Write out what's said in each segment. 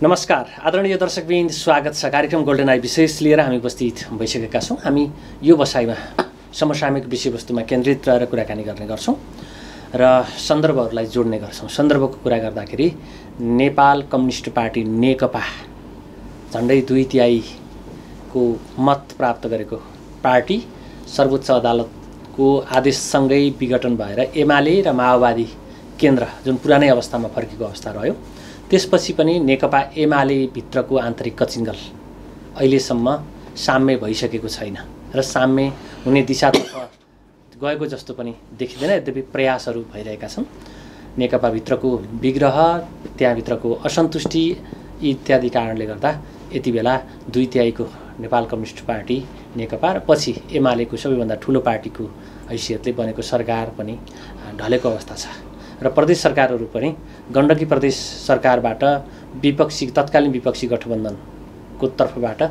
नमस्कार आदरणीय दर्शकवृन्द, स्वागत छ कार्यक्रम गोल्डन आई विशेष लिएर हामी उपस्थित भइसकेका छौँ। हामी यो बसाइमा समसामयिक विषयवस्तुमा केन्द्रित रहेर कुराकानी गर्ने गर्छौँ र सन्दर्भहरूलाई जोड्ने गर्छौँ। सन्दर्भको कुरा गर्दाखेरि नेपाल कम्युनिस्ट पार्टी नेकपा झन्डै 2/3 मत प्राप्त गरेको पार्टी सर्वोच्च अदालतको आदेशसँगै विघटन भएर एमाले र माओवादी केन्द्र जुन पुरानै अवस्थामा फर्केको अवस्था रह्यो, त्यसपछि पनि नेकपा एमाले भित्रको आन्तरिक कचिङ्गल अहिलेसम्म साम्य भइसकेको छैन र साम्य हुने दिशातर्फ गएको जस्तो पनि देखिँदैन। यद्यपि प्रयासहरू भइरहेका छन्। नेकपा भित्रको विग्रह, त्यहाँभित्रको असन्तुष्टि इत्यादि कारणले गर्दा यति बेला 2/3 नेपाल कम्युनिस्ट पार्टी नेकपा र पछि एमालेको सबैभन्दा ठुलो पार्टीको हैसियतले बनेको सरकार पनि ढलेको अवस्था छ र प्रदेश सरकारहरू पनि गण्डकी प्रदेश सरकारबाट तत्कालीन विपक्षी गठबन्धनको तर्फबाट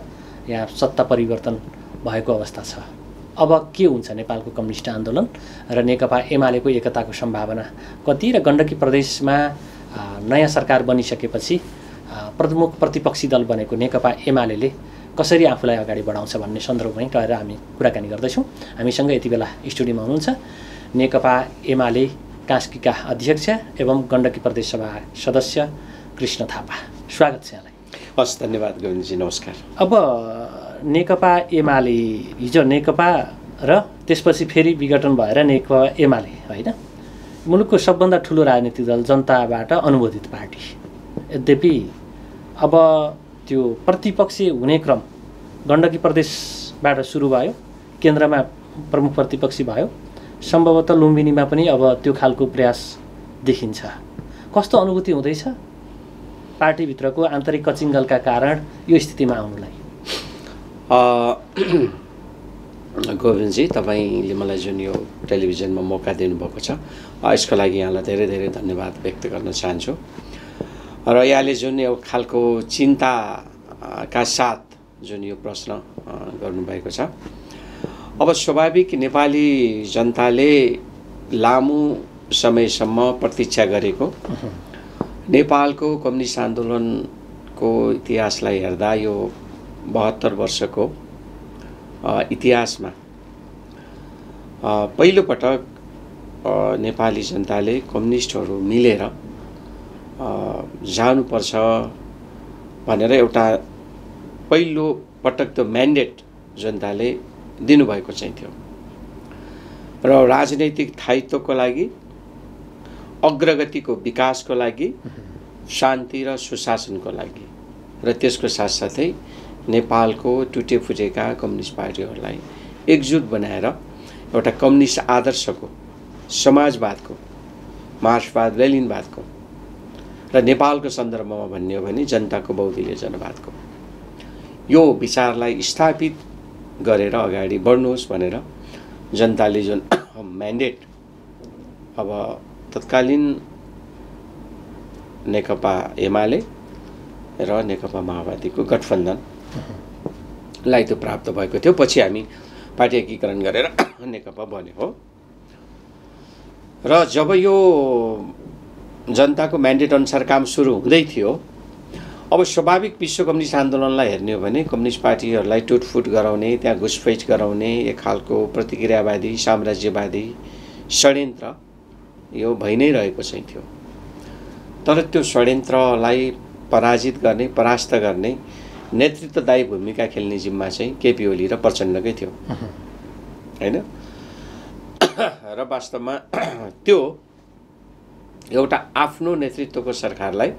यहाँ सत्ता परिवर्तन भएको अवस्था छ। अब के हुन्छ नेपालको कम्युनिस्ट आन्दोलन र नेकपा एमालेको एकताको सम्भावना कति र गण्डकी प्रदेशमा नयाँ सरकार बनिसकेपछि प्रमुख प्रतिपक्षी दल बनेको नेकपा एमाले कसरी आफूलाई अगाडि बढाउँछ भन्ने सन्दर्भमै रहेर हामी कुराकानी गर्दैछौँ। हामीसँग यति बेला स्टुडियोमा हुनुहुन्छ नेकपा एमाले कास्कीका अध्यक्ष एवं गण्डकी प्रदेश सभा सदस्य कृष्ण थापा। स्वागत छ यहाँलाई। हस्, धन्यवाद गोविन्दजी, नमस्कार। अब नेकपा एमाले हिजो नेकपा र त्यसपछि फेरि विघटन भएर नेकपा एमाले होइन, मुलुकको सबभन्दा ठुलो राजनीतिक दल, जनताबाट अनुमोदित पार्टी। यद्यपि अब त्यो प्रतिपक्षी हुने क्रम गण्डकी प्रदेशबाट सुरु भयो, केन्द्रमा प्रमुख प्रतिपक्षी भयो, सम्भवतः लुम्बिनीमा पनि अब त्यो खालको प्रयास देखिन्छ। कस्तो अनुभूति हुँदैछ पार्टीभित्रको आन्तरिक कचिङ्गलका कारण यो स्थितिमा आउनुलाई? गोविन्दजी, तपाईँले मलाई जुन यो टेलिभिजनमा मौका दिनुभएको छ, यसको लागि यहाँलाई धेरै धेरै धन्यवाद व्यक्त गर्न चाहन्छु। र यहाँले जुन यो खालको चिन्ताका साथ जुन यो प्रश्न गर्नुभएको छ, अब स्वाभाविक नेपाली जनताले लामो समयसम्म प्रतीक्षा गरेको नेपालको कम्युनिस्ट आन्दोलनको इतिहासलाई हेर्दा यो 72 वर्षको इतिहासमा पहिलोपटक नेपाली जनताले कम्युनिस्टहरू मिलेर जानुपर्छ भनेर एउटा पहिलो पटक त्यो म्यान्डेट जनताले दिनुभएको चाहिँ थियो र राजनैतिक स्थायित्वको लागि, अग्रगतिको विकासको लागि, शान्ति र सुशासनको लागि र त्यसको साथसाथै नेपालको टुटेफुटेका कम्युनिस्ट पार्टीहरूलाई एकजुट बनाएर एउटा कम्युनिस्ट आदर्शको, समाजवादको, मार्क्सवाद लेनिनवादको र नेपालको सन्दर्भमा भन्ने हो भने जनताको बहुदलीय जनवादको यो विचारलाई स्थापित गरेर अगाडि बढ्नुहोस् भनेर जनताले जुन म्यान्डेट अब तत्कालीन नेकपा एमाले र नेकपा माओवादीको गठबन्धनलाई त्यो प्राप्त भएको थियो। पछि हामी पार्टी एकीकरण गरेर नेकपा बन्यो हो। र जब यो जनताको म्यान्डेट अनुसार काम सुरु हुँदै थियो, अब स्वाभाविक विश्व कम्युनिस्ट आन्दोलनलाई हेर्ने हो भने कम्युनिस्ट पार्टीहरूलाई टुटफुट गराउने, त्यहाँ घुसपैठ गराउने एक खालको प्रतिक्रियावादी, साम्राज्यवादी षड्यन्त्र यो भइ नै रहेको चाहिँ थियो। तर त्यो षड्यन्त्रलाई पराजित गर्ने, परास्त गर्ने नेतृत्वदायी भूमिका खेल्ने जिम्मा चाहिँ केपी ओली र प्रचण्डकै थियो होइन। र वास्तवमा त्यो एउटा आफ्नो नेतृत्वको सरकारलाई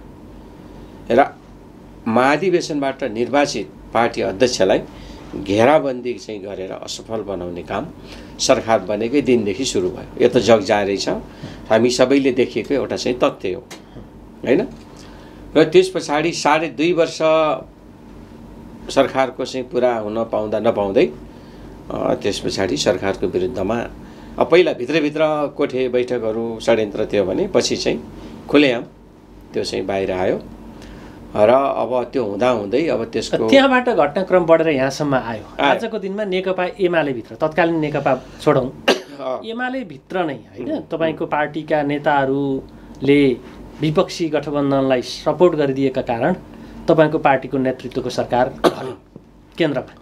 र महाधिवेशनबाट निर्वाचित पार्टी अध्यक्षलाई घेराबन्दी चाहिँ गरेर असफल बनाउने काम सरकार बनेकै दिनदेखि सुरु भयो। यो त जग जारी छ, हामी सबैले देखिएको एउटा चाहिँ तथ्य हो होइन। र त्यस पछाडि 2.5 वर्ष सरकारको चाहिँ पुरा हुन पाउँदा नपाउँदै त्यस पछाडि सरकारको विरुद्धमा पहिला भित्रभित्र कोठे बैठकहरू षड्यन्त्र थियो भने पछि चाहिँ खुलेआम त्यो चाहिँ बाहिर आयो र अब त्यो हुँदै अब त्यसको त्यहाँबाट घटनाक्रम बढेर यहाँसम्म आयो। आजको दिनमा नेकपा एमाले भित्र, तत्कालीन नेकपा छोडौँ, एमाले भित्र नै होइन तपाईँको पार्टीका नेताहरूले विपक्षी गठबन्धनलाई सपोर्ट गरिदिएका कारण तपाईँको पार्टीको नेतृत्वको सरकार केन्द्रमा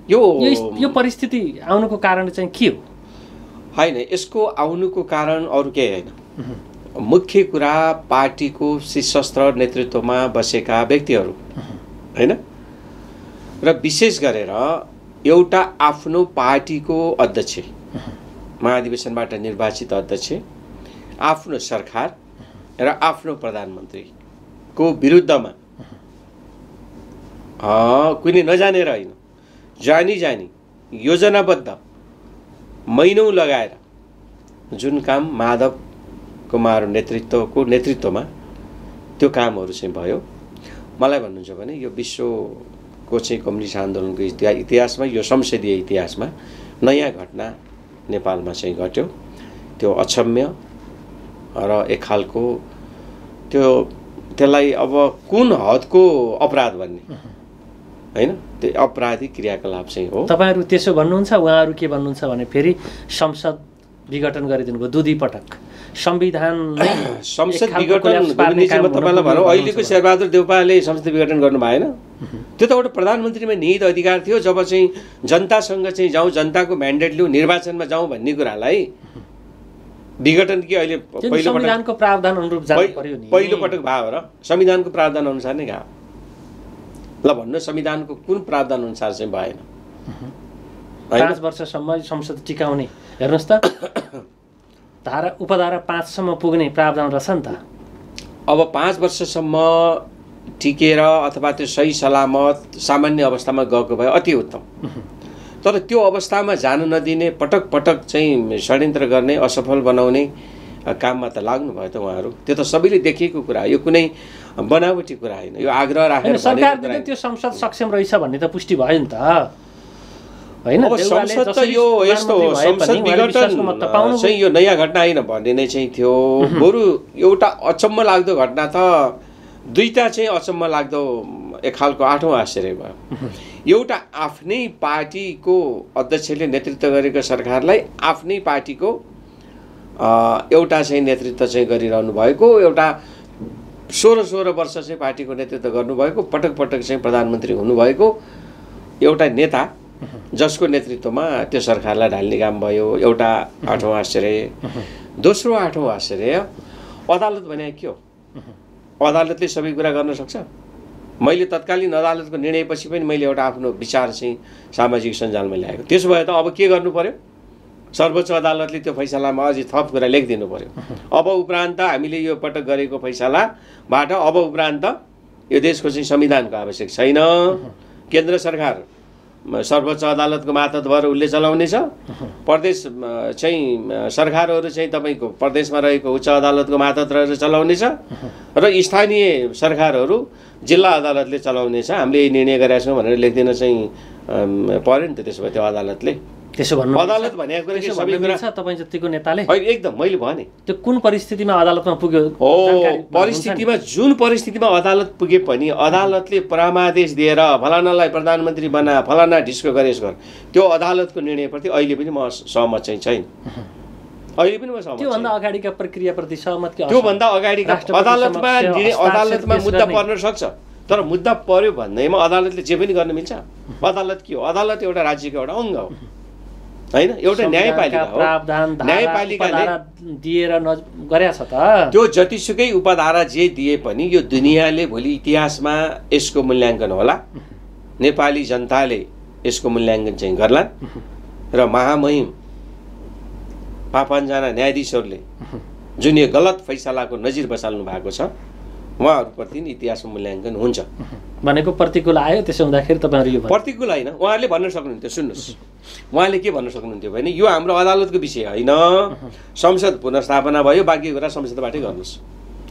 यो परिस्थिति आउनुको कारण चाहिँ के हो? होइन, यसको आउनुको कारण अरू केही होइन। मुख्य कुरा पार्टीको शीर्षस्थ नेतृत्वमा बसेका व्यक्तिहरू होइन, र विशेष गरेर एउटा आफ्नो पार्टीको अध्यक्ष, महाधिवेशनबाट निर्वाचित अध्यक्ष, आफ्नो सरकार र आफ्नो प्रधानमन्त्रीको विरुद्धमा कुनै नजानेर होइन, जानी योजनाबद्ध महिनौँ लगाएर जुन काम माधव कुमार नेतृत्वमा त्यो कामहरू चाहिँ भयो। मलाई भन्नुहुन्छ भने यो विश्वको चाहिँ कम्युनिस्ट आन्दोलनको इतिहासमा, यो संसदीय इतिहासमा नयाँ घटना नेपालमा चाहिँ घट्यो। त्यो अक्षम्य र एक खालको त्यसलाई अब कुन हदको अपराध भन्ने होइन, त्यो अपराधिक क्रियाकलाप चाहिँ हो। तपाईँहरू त्यसो भन्नुहुन्छ, उहाँहरू के भन्नुहुन्छ भने फेरि संसद विघटन गरिदिनु भयो दुई पटक। संविधान संसद विघटन तपाईँलाई भनौँ, अहिलेको शेरबहादुर देउपाले संसद विघटन गर्नु भएन। त्यो त एउटा प्रधानमन्त्रीमा निहित अधिकार थियो। जब चाहिँ जनतासँग चाहिँ जाउँ, जनताको म्यान्डेट लिउँ, निर्वाचनमा जाउँ भन्ने कुरालाई विघटन कि अहिले संविधानको प्रावधान अनुरूप जानु पर्यो नि। पहिलोपटक भयो र संविधानको प्रावधान अनुसार नै गयो। ल भन्नु, संविधानको कुन प्रावधान अनुसार चाहिँ भएन? 5 वर्षसम्म संसद टिकाउने, हेर्नुहोस् त, उपधारा 5 सम्म पुग्ने प्रावधान रहेछ नि त। अब 5 वर्षसम्म टिकेर अथवा त्यो सही सलामत सामान्य अवस्थामा गएको भए अति उत्तम। तर त्यो अवस्थामा जान नदिने, पटक पटक चाहिँ षड्यन्त्र गर्ने, असफल बनाउने काममा त लाग्नु भयो त उहाँहरू। त्यो त सबैले देखेको कुरा, यो कुनै बनावटी कुरा होइन। यो आग्रह राखेर सरकारले त्यो संसद सक्षम रहेछ भन्ने त पुष्टि भयो नि त होइन। अब संसद त यो यस्तो हो, संसद विघटन चाहिँ यो नयाँ घटना होइन भन्ने नै चाहिँ थियो। बरु एउटा अचम्म लाग्दो घटना त दुईटा चाहिँ अचम्म लाग्दो एक खालको 8औं आश्चर्य भयो। एउटा आफ्नै पार्टीको अध्यक्षले नेतृत्व गरेको सरकारलाई आफ्नै पार्टीको एउटा चाहिँ नेतृत्व चाहिँ गरिरहनु भएको, एउटा 16 वर्ष चाहिँ पार्टीको नेतृत्व गर्नुभएको, पटक पटक चाहिँ प्रधानमन्त्री हुनुभएको एउटा नेता जसको नेतृत्वमा त्यो सरकारलाई ढाल्ने काम भयो, एउटा 8औं आश्चर्य। दोस्रो 8औं आश्चर्य, अदालत भने के हो? अदालतले सबै कुरा गर्न सक्छ। मैले तत्कालीन अदालतको निर्णयपछि पनि मैले एउटा आफ्नो विचार चाहिँ सामाजिक सञ्जालमा ल्याएको। त्यसो भए त अब के गर्नु पर्यो? सर्वोच्च अदालतले त्यो फैसलामा अझै थप कुरा लेखिदिनु पर्यो। अब उपरान्त हामीले यो पटक गरेको फैसलाबाट अब उपरान्त यो देशको चाहिँ संविधानको आवश्यक छैन। केन्द्र सरकार सर्वोच्च अदालतको मातहत भएर उसले चलाउनेछ। प्रदेश चाहिँ सरकारहरू चाहिँ तपाईँको प्रदेशमा रहेको उच्च अदालतको मातहत रहेर चलाउनेछ र स्थानीय सरकारहरू जिल्ला अदालतले चलाउनेछ। हामीले यही निर्णय गरेका छौँ भनेर लेख्दिन चाहिँ पर्यो नि त। त्यसो भए त्यो अदालतले त्यसो भन्नु, अदालत भनेको कुरा के सबै कुरा तपाईँ जतिको नेताले एकदम मैले भने त्यो कुन परिस्थितिमा अदालतमा पुग्यो हो, परिस्थितिमा जुन परिस्थितिमा अदालत पुगे पनि अदालतले परामादेश दिएर फलानालाई प्रधानमन्त्री बना, फलाना ढिस्को गरेस गर, त्यो अदालतको निर्णयप्रति अहिले पनि म सहमत चाहिँ छैन। अहिले पनि म सहमत। त्योभन्दा अगाडिका प्रक्रियाप्रति सहमत के? त्योभन्दा अगाडिका अदालतमा मुद्दा पर्न सक्छ, तर मुद्दा पर्यो भन्दैमा अदालतले जे पनि गर्न मिल्छ। अदालत के हो? अदालत एउटा राज्यको एउटा अङ्ग हो होइन, एउटा न्यायपालिका हो। न्यायपालिकाले दिएर गरेछ त। त्यो जतिसुकै उपधारा जे दिए पनि यो दुनियाँले भोलि इतिहासमा यसको मूल्याङ्कन होला। नेपाली जनताले यसको मूल्याङ्कन चाहिँ गर्लान् र महामहिम पाँचजना न्यायाधीशहरूले जुन यो गलत फैसलाको नजिर बसाल्नु भएको छ उहाँहरूप्रति इतिहासमा मूल्याङ्कन हुन्छ भनेको प्रतिकूल आयो। त्यसो हुँदाखेरि तपाईँहरू यो प्रतिकूल होइन, उहाँहरूले भन्न सक्नुहुन्थ्यो। सुन्नुहोस्, उहाँले के भन्न सक्नुहुन्थ्यो भने यो हाम्रो अदालतको विषय होइन, संसद पुनर्स्थापना भयो, बाँकी कुरा संसदबाटै गर्नुहोस्।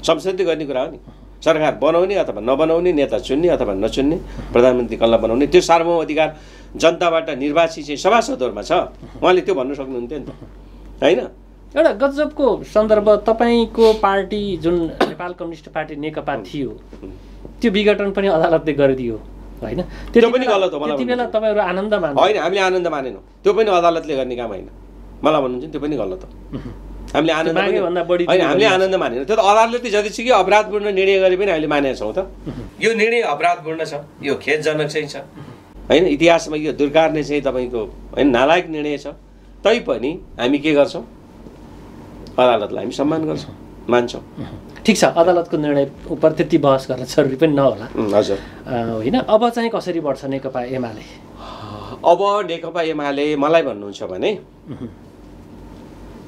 संसदले गर्ने कुरा हो नि। सरकार बनाउने अथवा नबनाउने, नेता चुन्ने अथवा नचुन्ने, प्रधानमन्त्री कसलाई बनाउने, त्यो सार्वभौम अधिकार जनताबाट निर्वाचित चाहिँ सभासदहरूमा छ। उहाँले त्यो भन्न सक्नुहुन्थ्यो नि त होइन। एउटा गजबको सन्दर्भ, तपाईँको पार्टी जुन नेपाल कम्युनिस्ट पार्टी नेकपा थियो त्यो विघटन पनि अदालतले गरिदियो होइन। त्यो पनि गलत हो। त्यति बेला तपाईँहरू आनन्द मान्नु? होइन, हामीले आनन्द मानेनौँ। त्यो पनि अदालतले गर्ने काम होइन। मलाई भन्नुहुन्छ त्यो पनि गलत हो। हामीले आनन्द मागे भन्दा बढी होइन, हामीले आनन्द मानेन। त्यो त अदालतले त जतिसुकै अपराधपूर्ण निर्णय गरे पनि हामीले मानेका छौँ त। यो निर्णय अपराधपूर्ण छ, यो खेदजनक चाहिँ छ होइन, इतिहासमा यो दुर्कार्ने चाहिँ तपाईँको होइन नालायक निर्णय छ। तैपनि हामी के गर्छौँ, अदालतलाई हामी सम्मान गर्छौँ, मान्छौँ। ठिक छ, अदालतको निर्णय उप त्यति बहस गर्न जरुरी पनि नहोला। हजुर होइन, अब चाहिँ कसरी बढ्छ नेकपा एमाले? अब नेकपा एमाले मलाई भन्नुहुन्छ भने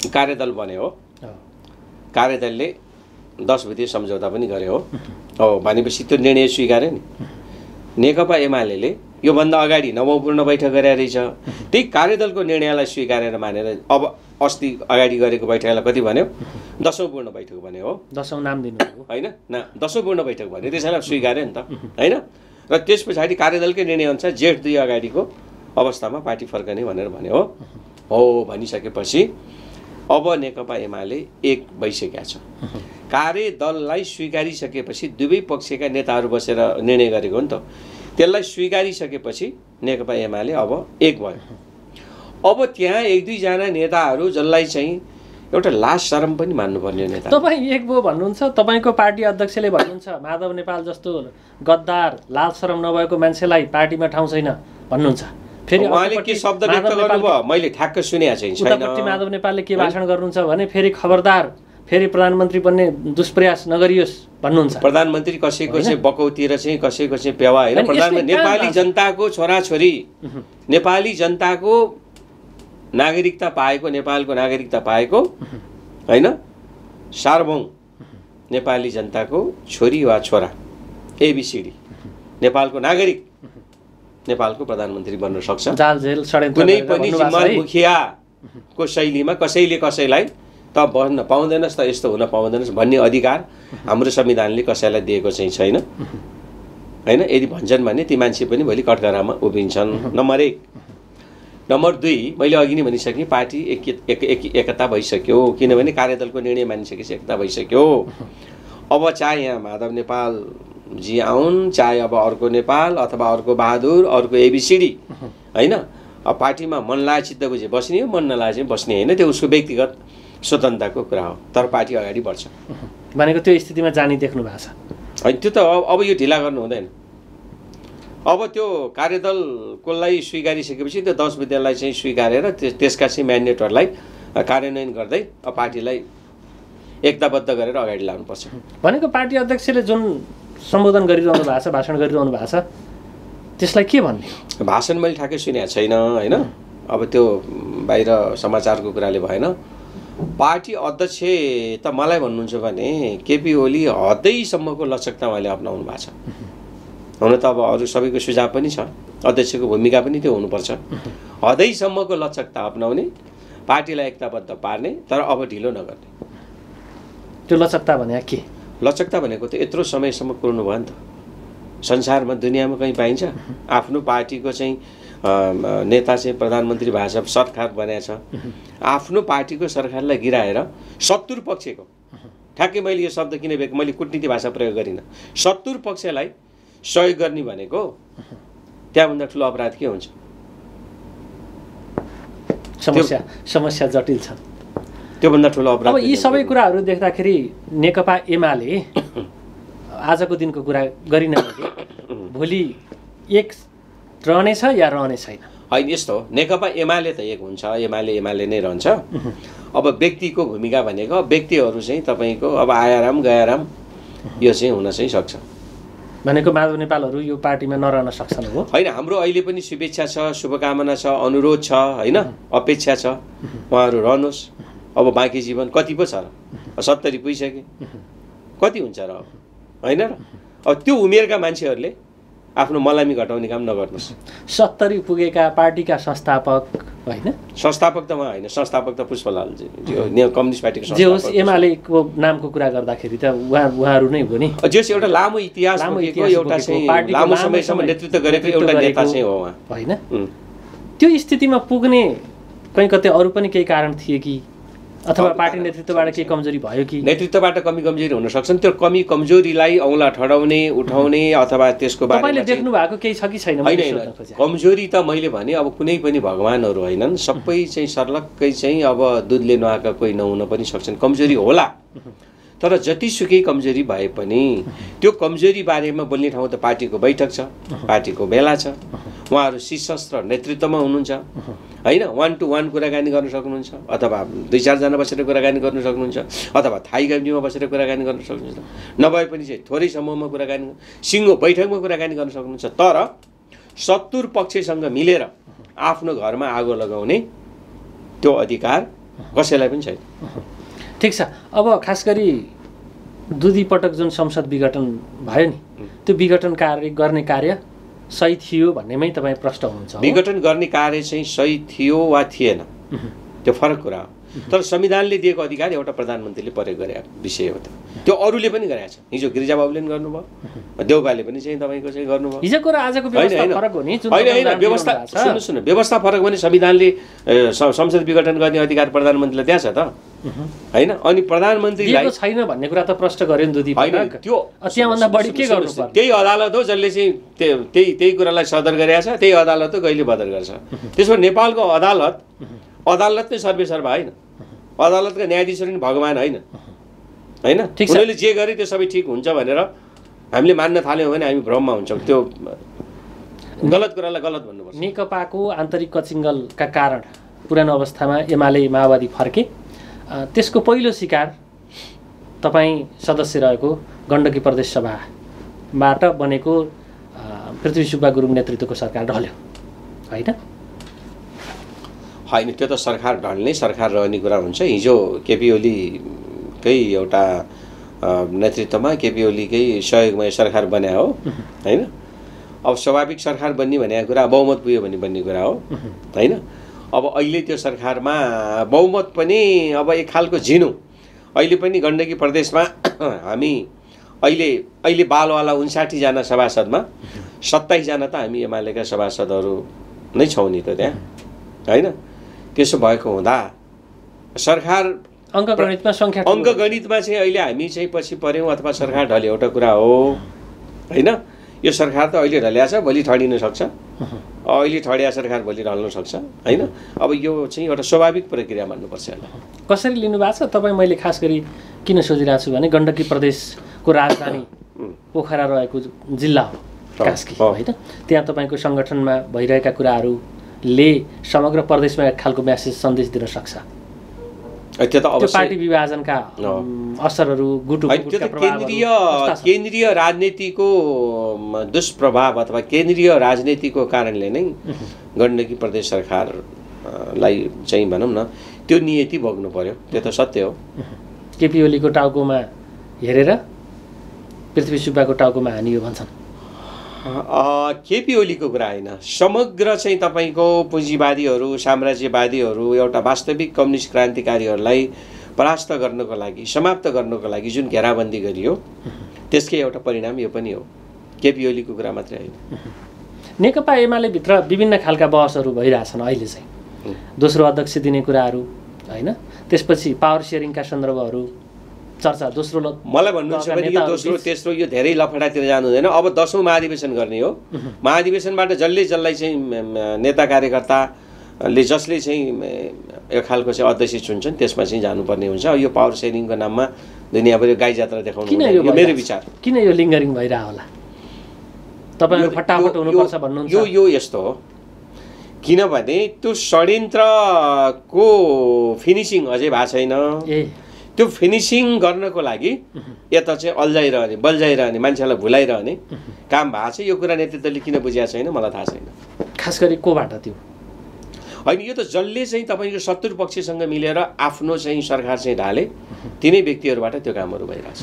कार्यदल बन्यो हो, कार्यदलले 10 बुँदे सम्झौता पनि गर्यो हो। हो भनेपछि त्यो निर्णय स्वीकार्यो नि नेकपा एमाले। योभन्दा अगाडि 9औं पूर्ण बैठक गरेर रहेछ, त्यही कार्यदलको निर्णयलाई स्वीकारेर मानेर अब अस्ति अगाडि गरेको बैठकलाई कति भन्यो, 10औं पूर्ण बैठक भन्यो हो। 10औं नाम दिनु होइन, 10औं पूर्ण बैठक भन्यो, त्यसैलाई स्वीकार्यो नि त होइन। र त्यस पछाडि कार्यदलकै निर्णय अनुसार जेठ 2 अगाडिको अवस्थामा पार्टी फर्कने भनेर भन्यो हो। भनिसकेपछि अब नेकपा एमाले एक भइसकेका छ। कार्यदललाई स्वीकारिसकेपछि दुवै पक्षका नेताहरू बसेर निर्णय गरेको हो नि त, त्यसलाई स्वीकारिसकेपछि नेकपा एमाले अब एक भयो। अब त्यहाँ 1-2 जना नेताहरू जसलाई चाहिँ एउटा लाज शरम पनि मान्नुपर्ने नेता। तपाईँ एक भयो भन्नुहुन्छ, तपाईँको पार्टी अध्यक्षले भन्नुहुन्छ माधव नेपाल जस्तो गद्दार लाज शरम नभएको मान्छेलाई पार्टीमा ठाउँ छैन भन्नुहुन्छ। फेरि उहाँले के शब्द व्यक्त गर्नुभयो मैले ठ्याक्क सुनेको चाहिँ छैन। उतापट्टि माधव नेपालले के भाषण गर्नुहुन्छ भने फेरि खबरदार, फेरि प्रधानमन्त्री बन्ने दुष्प्रयास नगरियोस् भन्नुहुन्छ। प्रधानमन्त्री कसैको चाहिँ बकौतिर चाहिँ कसैको चाहिँ पेवा होइन। प्रधानमन्त्री नेपाली जनताको छोराछोरी, नेपाली जनताको नागरिकता पाएको, नेपालको नागरिकता पाएको होइन, सार्वभौम नेपाली जनताको छोरी वा छोरा एबीसीडी नेपालको नागरिक नेपालको प्रधानमन्त्री बन्न सक्छ। कुनै पनि जिम्मेवार मुखियाको शैलीमा कसैले कसैलाई त बन्न पाउँदैनस्, त यस्तो हुन पाउँदैनस् भन्ने अधिकार हाम्रो संविधानले कसैलाई दिएको चाहिँ छैन होइन। यदि भन्छन् भने ती मान्छे पनि भोलि कठघरामा उभिन्छन्। नम्बर 1। नम्बर 2, मैले अघि नै भनिसकेँ, पार्टी एकता भइसक्यो, किनभने कार्यदलको निर्णय मानिसकेपछि एकता भइसक्यो। अब चाहे यहाँ माधव नेपाल जी आउन्, चाहे अब अर्को नेपाल अथवा अर्को बहादुर, अर्को एबीसीडी होइन, अब पार्टीमा मन लागे चित्त बुझे बस्ने हो, मन नलागे चाहिँ बस्ने होइन, त्यो उसको व्यक्तिगत स्वतन्त्रताको कुरा हो। तर पार्टी अगाडि बढ्छ भनेको त्यो स्थितिमा जाने देख्नु भएको छ होइन। त्यो त अब यो ढिला गर्नु हुँदैन। अब त्यो कार्यदलकोलाई स्वीकारिसकेपछि त्यो 10 बुँदेलाई चाहिँ स्वीकारेर त्यसका चाहिँ म्यान्डेटहरूलाई कार्यान्वयन गर्दै अब पार्टीलाई एकताबद्ध गरेर अगाडि लानुपर्छ। भनेको पार्टी अध्यक्षले जुन सम्बोधन गरिरहनु भएको छ, भाषण गरिरहनु भएको छ, त्यसलाई के भन्ने? भाषण मैले ठ्याक्कै सुनेको छैन होइन। अब त्यो बाहिर समाचारको कुराले भएन। पार्टी अध्यक्ष त मलाई भन्नुहुन्छ भने केपी ओली हदैसम्मको लचकता उहाँले अपनाउनु भएको छ। हुन त अब अरू सबैको सुझाव पनि छ, अध्यक्षको भूमिका पनि त्यो हुनुपर्छ। हदैसम्मको लचकता अपनाउने, पार्टीलाई एकताबद्ध पार्ने, तर अब ढिलो नगर्ने। त्यो लचकता भने के? लचकता भनेको त यत्रो समयसम्म कुर्नु भयो नि त। संसारमा दुनियाँमा कहीँ पाइन्छ आफ्नो पार्टीको चाहिँ नेता चाहिँ प्रधानमन्त्री भएको छ, सरकार बनाएको छ, आफ्नो पार्टीको सरकारलाई गिराएर शत्रु पक्षको, ठ्याक्कै मैले यो शब्द किन बेक मैले कूटनीति भाषा प्रयोग गरिनँ, शत्रु पक्षलाई सहयोग गर्ने भनेको त्यहाँभन्दा ठुलो अपराध के हुन्छ? समस्या जटिल छ। त्योभन्दा ठुलो अपराध। अब यी सबै कुराहरू देख्दाखेरि नेकपा एमाले आजको दिनको कुरा गरिन भने भोलि एक रहनेछ या रहने छैन? होइन, यस्तो हो, नेकपा एमाले त एक हुन्छ, एमाले नै रहन्छ। अब व्यक्तिको भूमिका भनेको व्यक्तिहरू चाहिँ तपाईँको अब आयाराम गयाराम यो चाहिँ हुन चाहिँ सक्छ। भनेको माधव नेपालहरू यो पार्टीमा नरहन सक्छन् हो? होइन, हाम्रो अहिले पनि शुभेच्छा छ, शुभकामना छ, अनुरोध छ होइन, अपेक्षा छ उहाँहरू रहनुहोस्। अब बाँकी जीवन कति पो छ र? 70 पुगिसके, कति हुन्छ र होइन र? अब त्यो उमेरका मान्छेहरूले आफ्नो मलामी घटाउने काम नगर्नुहोस्। 70 पुगेका पार्टीका संस्थापक होइन, संस्थापक त उहाँ होइन, संस्थापक त पुष्पलाल कम्युनिस्ट पार्टीको जे होस्, एमालेको नामको कुरा गर्दाखेरि त उहाँहरू नै हो नि। जस एउटा लामो इतिहास बोकेको, एउटा चाहिँ लामो समयसम्म नेतृत्व गरेको एउटा नेता चाहिँ हो उहाँ होइन। त्यो स्थितिमा पुग्ने कहीँ कतै अरू पनि केही कारण थिए कि अथवा पार्टी नेतृत्वबाट के कमजोरी भयो कि नेतृत्वबाट कमजोरी हुन सक्छन्। त्यो कमजोरीलाई औँला ठडाउने उठाउने अथवा त्यसको बारेमा तपाईले देख्नु भएको केही छ कि छैन? होइन, कमजोरी त मैले भने अब कुनै पनि भगवानहरू होइनन्, सबै चाहिँ सर्लक्कै चाहिँ अब दुधले नुहाएका कोही नहुन पनि सक्छन्। कमजोरी होला, तर जतिसुकै कमजोरी भए पनि त्यो कमजोरी बारेमा बोल्ने ठाउँ त पार्टीको बैठक छ, पार्टीको बेला छ, उहाँहरू शीर्षस्थ नेतृत्वमा हुनुहुन्छ होइन। 1 to 1 कुराकानी गर्न सक्नुहुन्छ, अथवा 2-4 जना बसेर कुराकानी गर्न सक्नुहुन्छ, अथवा थाई कमिटीमा बसेर कुराकानी गर्न सक्नुहुन्छ, नभए पनि चाहिँ थोरै समूहमा कुराकानी सिङ्गो बैठकमा कुराकानी गर्न सक्नुहुन्छ। तर शत्रु पक्षसँग मिलेर आफ्नो घरमा आगो लगाउने त्यो अधिकार कसैलाई पनि छैन। ठिक छ। अब खास गरी दुई पटक जुन संसद विघटन भयो नि, त्यो विघटन गर्ने कार्य सही थियो भन्नेमै तपाईँ प्रश्न हुनुहुन्छ। विघटन गर्ने कार्य चाहिँ सही थियो वा थिएन त्यो फरक कुरा हो, तर संविधानले दिएको अधिकार एउटा प्रधानमन्त्रीले प्रयोग गरे विषय हो। त्यो अरूले पनि गरेका छन्। हिजो गिरिजाबाबुले पनि गर्नुभयो, देउबाले पनि चाहिँ तपाईँको चाहिँ गर्नुभयो। हिजोको र आजको व्यवस्था फरक हो नि? होइन, व्यवस्था सुन्नु व्यवस्था फरक भने संविधानले संसद विघटन गर्ने अधिकार प्रधानमन्त्रीलाई दिएको छ त होइन। अनि प्रधानमन्त्रीलाई छैन भन्ने कुरा त प्रश्न गर्यो नि दुई पटक। त्यो त्यहाँभन्दा बढी के गर्नुपर्छ? त्यही अदालत हो जसले चाहिँ त्यही कुरालाई सदर गरेका छ, त्यही अदालत हो कहिले बदर गर्छ। त्यसो नेपालको अदालत नै सर्वेसर्वा होइन, अदालतका न्यायाधीशहरू पनि भगवान होइन होइन। उनीहरूले जे गरे त्यो सबै ठिक हुन्छ भनेर हामीले मान्न थाल्यौँ भने हामी भ्रममा हुन्छौँ। त्यो गलत कुरालाई गलत भन्नुपर्छ। नेकपाको आन्तरिक कचिङ्गलका कारण पुरानो अवस्थामा एमाले माओवादी फर्के, त्यसको पहिलो शिकार तपाईँ सदस्य रहेको गण्डकी प्रदेश सभाबाट बनेको पृथ्वी सुब्बा गुरुङ नेतृत्वको सरकार ढल्यो होइन? होइन, त्यो त सरकार ढल्ने सरकार रहने कुरा हुन्छ। हिजो केपी ओलीकै एउटा नेतृत्वमा केपी ओलीकै सहयोगमा सरकार बन्या हो होइन। अब स्वाभाविक सरकार बन्ने भनेको कुरा बहुमत पुग्यो भने बन्ने कुरा हो होइन। अब अहिले त्यो सरकारमा बहुमत पनि अब एक खालको झिनो। अहिले पनि गण्डकी प्रदेशमा हामी अहिले बालवाला 59 जना सभासदमा 27 जना त हामी एमालेका सभासदहरू नै छौँ नि त त्यहाँ होइन। त्यसो भएको हुँदा सरकार अङ्कगणितमा चाहिँ अहिले हामी चाहिँ पछि पऱ्यौँ अथवा सरकार ढल्यो एउटा कुरा हो होइन। यो सरकार त अहिले ढल्या छ, भोलि ठडिन सक्छ, अहिले ठडिया सरकार भोलि ढल्न सक्छ होइन। अब यो चाहिँ एउटा स्वाभाविक प्रक्रिया मान्नुपर्छ। कसरी लिनुभएको छ तपाईँ? मैले खास गरी किन सोधिरहेको छु भने गण्डकी प्रदेशको राजधानी पोखरा रहेको जिल्ला हो कास्की होइन। त्यहाँ तपाईँको सङ्गठनमा भइरहेका कुराहरूले समग्र प्रदेशमा एक खालको म्यासेज सन्देश दिन सक्छ। त्यो त अवश्य पार्टी विभाजनका असरहरू केन्द्रीय राजनीतिको दुष्प्रभाव अथवा केन्द्रीय राजनीतिको कारणले नै गण्डकी प्रदेश सरकारलाई चाहिँ भनौँ न त्यो नियति भोग्नु पर्यो। त्यो त सत्य हो। केपी ओलीको टाउकोमा हेरेर पृथ्वी सुब्बाको टाउकोमा हानियो भन्छन्। केपी ओलीको कुरा होइन, समग्र चाहिँ तपाईँको पुँजीवादीहरू साम्राज्यवादीहरू एउटा वास्तविक कम्युनिस्ट क्रान्तिकारीहरूलाई परास्त गर्नको लागि समाप्त गर्नको लागि जुन घेराबन्दी गरियो त्यसकै एउटा परिणाम यो पनि हो। केपी ओलीको कुरा मात्रै होइन। नेकपा एमाले भित्र विभिन्न खालका बहसहरू भइरहेछन् अहिले चाहिँ। दोस्रो अध्यक्ष दिने कुराहरू होइन, त्यसपछि पावर सेयरिङका सन्दर्भहरू चर्चा। दोस्रो मलाई भन्नुहुन्छ भने यो दोस्रो तेस्रो यो धेरै लफडातिर जानु हुँदैन। अब 10औं महाधिवेशन गर्ने हो। महाधिवेशनबाट जसलाई चाहिँ नेता कार्यकर्ताले जसले चाहिँ एक खालको चाहिँ अध्यक्ष चुन्छन् त्यसमा चाहिँ जानुपर्ने हुन्छ। यो पावर सेयरिङको नाममा दुनियाँभरि गाई जात्रा देखाउनु मेरो विचार। किन यो लिङ्गरिङ भइरहेको होला? तपाईँहरू फटाफट हुनुपर्छ भन्नुहुन्छ। यो यस्तो हो किनभने त्यो षड्यन्त्रको फिनिसिङ अझै भएको छैन। त्यो फिनिसिङ गर्नको लागि यता चाहिँ अल्झाइरहने बल्झाइरहने मान्छेलाई भुलाइरहने काम भएको छ। यो कुरा नेतृत्वले किन बुझेको छैन मलाई थाहा छैन। खास गरी कोबाट त्यो होइन, यो त जसले चाहिँ तपाईँको शत्रु पक्षसँग मिलेर आफ्नो चाहिँ सरकार चाहिँ ढाले तिनै व्यक्तिहरूबाट त्यो कामहरू भइरहेछ।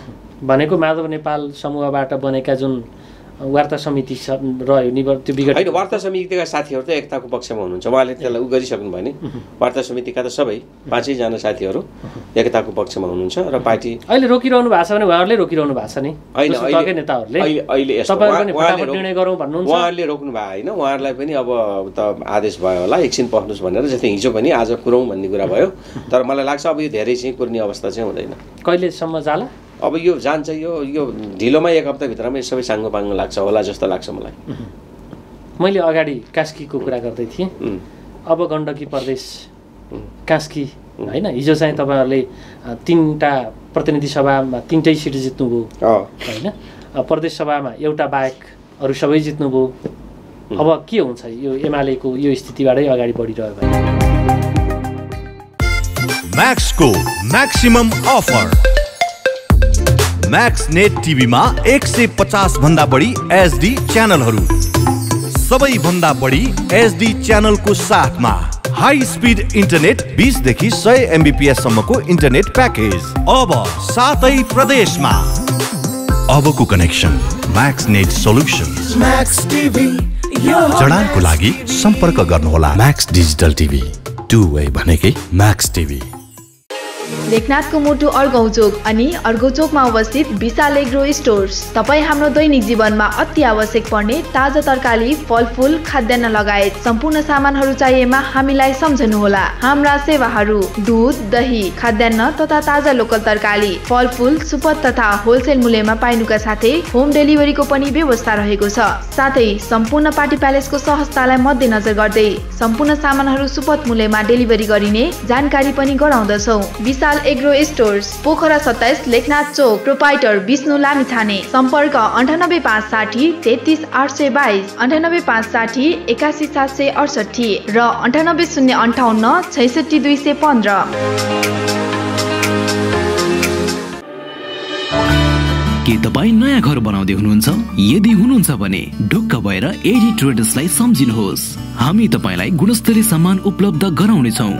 भनेको माधव नेपाल समूहबाट बनेका जुन वार्ता समिति रह्यो त्यो विगत होइन वार्ता समितिका साथीहरू त एकताको पक्षमा हुनुहुन्छ उहाँले त्यसलाई गरिसक्नु भयो नि वार्ता समितिका त सबै 5 जना साथीहरू एकताको पक्षमा हुनुहुन्छ र पार्टी अहिले रोकिरहनु भएको छ भने उहाँहरूले रोकिरहनु भएको छ नि होइन अहिले नेताहरूले अहिले निर्णय गरौँ भन्नुहुन्छ उहाँहरूले रोक्नु भएको होइन उहाँहरूलाई पनि अब त आदेश भयो होला एकछिन पस्नुहोस् भनेर जस्तै हिजो पनि आज कुरौँ भन्ने कुरा भयो तर मलाई लाग्छ अब यो धेरै चाहिँ कुर्ने अवस्था चाहिँ हुँदैन कहिलेसम्म जाला अब यो जान्छ यो ढिलोमा 1 हप्ताभित्रमा यो सबै साङ्गोपाङ्गो लाग्छ होला जस्तो लाग्छ मलाई मैले अगाडि कास्कीको कुरा गर्दै थिएँ अब गण्डकी प्रदेश कास्की होइन हिजो चाहिँ तपाईँहरूले 3टा प्रतिनिधि सभामा 3टै सिट जित्नुभयो होइन प्रदेश सभामा एउटा बाहेक अरू सबै जित्नुभयो अब के हुन्छ यो एमालेको यो स्थितिबाटै अगाडि बढिरह्यो भने म्याक्सको म्याक्सिमम अफर म्याक्स नेट टिभीमा 150 भन्दा बढी एचडी च्यानलहरू सबैभन्दा बढी एचडी च्यानलको साथमा हाई स्पिड इन्टरनेट 20 देखि 100 MBPS सम्मको इन्टरनेट प्याकेज अब 7 प्रदेशमा अबको connection Max Net Solutions Max TV जडानको लागि सम्पर्क गर्नुहोला म्याक्स डिजिटल टिभी 2 वे भनेकै म्याक्स टिभी लेखनाथको मुटु अर्घौचोक अनि अर्घौचोकमा अवस्थित विशाल एग्रो स्टोर्स तपाईँ हाम्रो दैनिक जीवनमा अति आवश्यक पर्ने ताजा तरकारी फलफुल खाद्यान्न लगायत सम्पूर्ण सामानहरू चाहिएमा हामीलाई सम्झनुहोला हाम्रा सेवाहरू दुध दही खाद्यान्न तथा ताजा लोकल तरकारी फलफुल सुपथ तथा होलसेल मूल्यमा पाइनुका साथै होम डेलिभरीको पनि व्यवस्था रहेको छ साथै सम्पूर्ण पार्टी प्यालेसको सहजतालाई मध्यनजर गर्दै सम्पूर्ण सामानहरू सुपथ मूल्यमा डेलिभरी गरिने जानकारी पनि गराउँदछौ विशाल एग्रो स्टोर्स पोखरा 27 लेखनाथ चोक प्रोपाइटर विष्णु लामिछाने सम्पर्क 9856 33822 9856 81768 र 9805 66215 के तपाईँ नयाँ घर बनाउँदै हुनुहुन्छ यदि हुनुहुन्छ भने ढुक्क भएर एडी ट्रेडर्सलाई सम्झिनुहोस् हामी तपाईलाई गुणस्तरीय सामान उपलब्ध गराउनेछौँ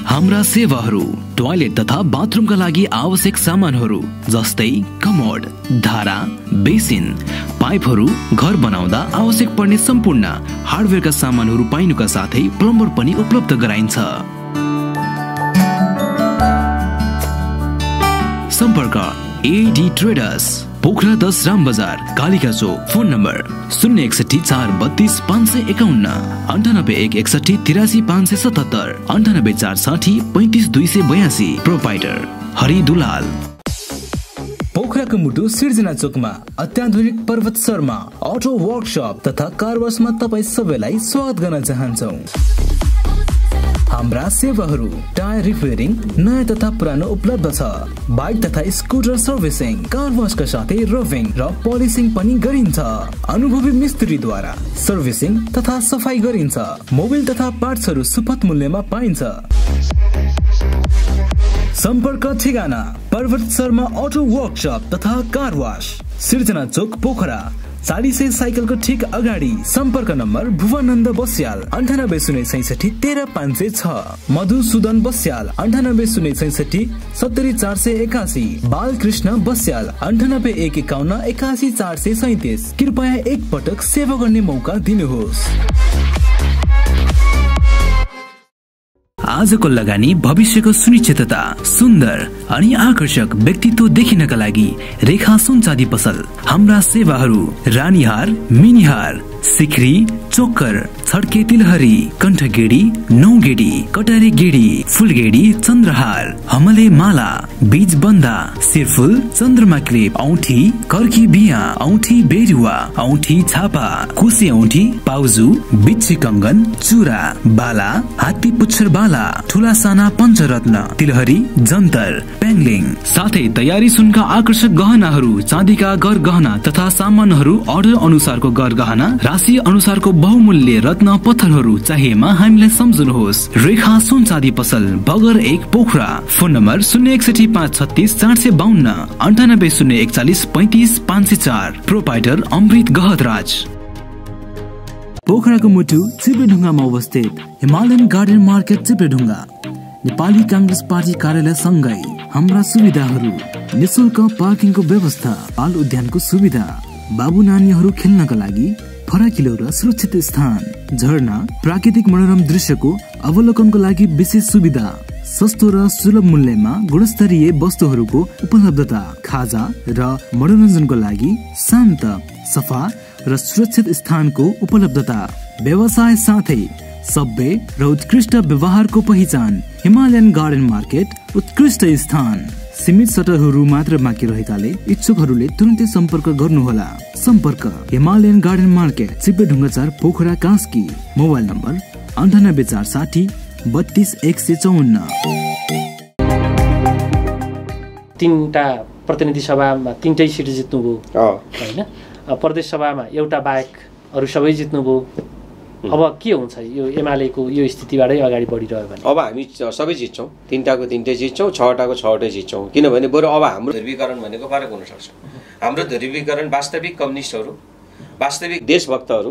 हाम्रा सेवाहरू टोयलेट तथा बाथरुमका लागि आवश्यक सामानहरू जस्तै कमोड धारा बेसिन पाइपहरू घर बनाउँदा आवश्यक पर्ने सम्पूर्ण हार्डवेयरका सामानहरू पाइनुका साथै प्लम्बर पनि उपलब्ध गराइन्छ सम्पर्क एडी ट्रेडर्स पोखरा 10 राम बजार कालिका चोक phone number 061 432 551 98 161 83 577 98 460 35 282 proprietor Hari Dulal पोखराको मुटु सिर्जना चोकमा अत्याधुनिक पर्वत शर्मा अटो वर्कशप तथा कार वाशमा तपाईँ सबैलाई स्वागत गर्न चाहन्छौँ हाम्रा सेवाहरू टायर रिपेयरिङ नयाँ तथा पुरानो उपलब्ध छ बाइक तथा स्कुटर सर्भिसिङ कार वाशका साथै रबिङ र पोलिसिङ पनि गरिन्छ अनुभवी मिस्त्रीद्वारा सर्भिसिङ तथा सफाई गरिन्छ मोबिल तथा पार्ट्सहरू सुपथ मूल्यमा पाइन्छ सम्पर्क ठेगाना पर्वत शर्मा अटो वर्कशप तथा कार वाश सिर्जना चोक पोखरा 40 साइकलको ठिक अगाडि सम्पर्क नम्बर भुवनन्द बस्याल 9806 13506 मधुसूदन बस्याल 9806 70481 बालकृष्ण बस्याल 9851 81437 कृपया एक पटक सेवा गर्ने मौका दिनुहोस् आजको लगानी भविष्यको सुनिश्चितता सुन्दर अनि आकर्षक व्यक्तित्व देखिनका लागि रेखा सुन चाँदी पसल हाम्रा सेवाहरू रानीहार मिनिहार सिक्री चोकर छड्के तिलहरी कण्ठगेडी नौगेडी कटारे गेडी फुलगेडी चन्द्रहार हमले माला बीज बन्दा सिरफुल चन्द्रमा क्लिप औठी कर्की बिया औठी बेरुवा औठी छापा कुसे औठी पाउजु बिच्छी कंगन चुरा बाला हात्ती पुच्छर बाला ठुला साना पञ्चरत्न तिलहरी जन्तर पेंगलिङ साथै तयारी सुनका आकर्षक गहनाहरू चाँदीका गर गहना तथा सामानहरू अर्डर अनुसारको गर गहना राशि अनुसारको बहुमूल्य रत्न पत्थरहरू चाहिएमा हामीलाई सम्झनुहोस् रेखा सुन चाँदी पसल बगर 1 Pokhara phone number 061 536 452 98 041 35 504 proprietor Amrit Gahatraj पोखराको मुटु चिप्लेढुङ्गामा अवस्थित Himalayan garden market Chipledhunga Nepali Congress party कार्यालय सँगै हाम्रा सुविधाहरू: निशुल्क पार्किङको व्यवस्था, बाल उद्यानको सुविधा, बाबु नानीहरू खेल्नका लागि फराकिलो र सुरक्षित स्थान, झरना, प्राकृतिक मनोरम दृश्यको अवलोकनको लागि विशेष सुविधा, सस्तो र सुलभ मूल्यमा गुणस्तरीय वस्तुहरूको उपलब्धता, खाजा र मनोरञ्जनको लागि शान्त, सफा र सुरक्षित स्थानको उपलब्धता, व्यवसाय साथै सभ्य र उत्कृष्ट व्यवहारको पहिचान। हिमालयन गार्डन मार्केट उत्कृष्ट स्थान। सीमित सटरहरू मात्र बाँकी रहेकाले इच्छुकहरूले तुरन्तै सम्पर्क गर्नुहोला। सम्पर्क Himalayan garden market, Chipledhunga 4, Pokhara, Kaski. Mobile number 9846 32154। तीनटा प्रतिनिधि सभामा तीनटै सिट जित्नुभयो होइन, प्रदेश सभामा एउटा बाहेक अरू सबै जित्नुभयो। अब के हुन्छ यो एमालेको यो स्थितिबाटै अगाडि बढिरह्यो भने? अब हामी सबै जित्छौँ, तीनटाको तीनटै जित्छौँ, छवटाको छवटै जित्छौँ। किनभने बरु अब हाम्रो ध्रुवीकरण भनेको फरक हुनसक्छ। हाम्रो ध्रुवीकरण वास्तविक कम्युनिस्टहरू, वास्तविक देशभक्तहरू,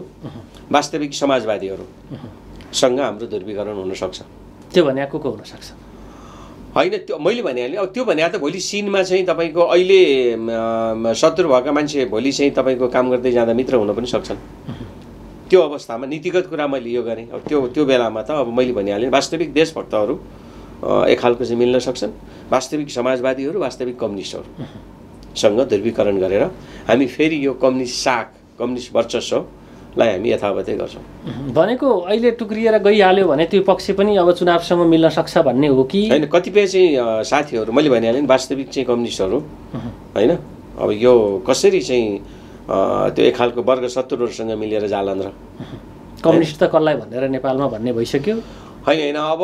वास्तविक समाजवादीहरूसँग हाम्रो ध्रुवीकरण हुनसक्छ। त्यो भने को हुनसक्छ? होइन, त्यो मैले भनिहालेँ। अब त्यो भने त भोलि सिनमा चाहिँ तपाईँको अहिले शत्रु भएका मान्छे भोलि चाहिँ तपाईँको काम गर्दै जाँदा मित्र हुन पनि सक्छन्। त्यो अवस्थामा नीतिगत कुरा मैले यो गरेँ। अब त्यो बेलामा त अब मैले भनिहालेँ, वास्तविक देशभक्तहरू एक खालको चाहिँ मिल्न सक्छन्, वास्तविक समाजवादीहरू, वास्तविक कम्युनिस्टहरूसँग ध्रुवीकरण गरेर हामी फेरि यो कम्युनिस्ट शाख, कम्युनिस्ट वर्चस्वलाई हामी यथावतै गर्छौँ। भनेको अहिले टुक्रिएर गइहाल्यो भने त्यो पक्ष पनि अब चुनावसँग मिल्न सक्छ भन्ने हो कि होइन? कतिपय चाहिँ साथीहरू मैले भनिहालेँ वास्तविक चाहिँ कम्युनिस्टहरू होइन, अब यो कसरी चाहिँ त्यो एक खालको वर्ग शत्रुहरूसँग मिलेर जालान् र कम्युनिस्ट त कसलाई भनेर नेपालमा भन्ने भइसक्यो। होइन, अब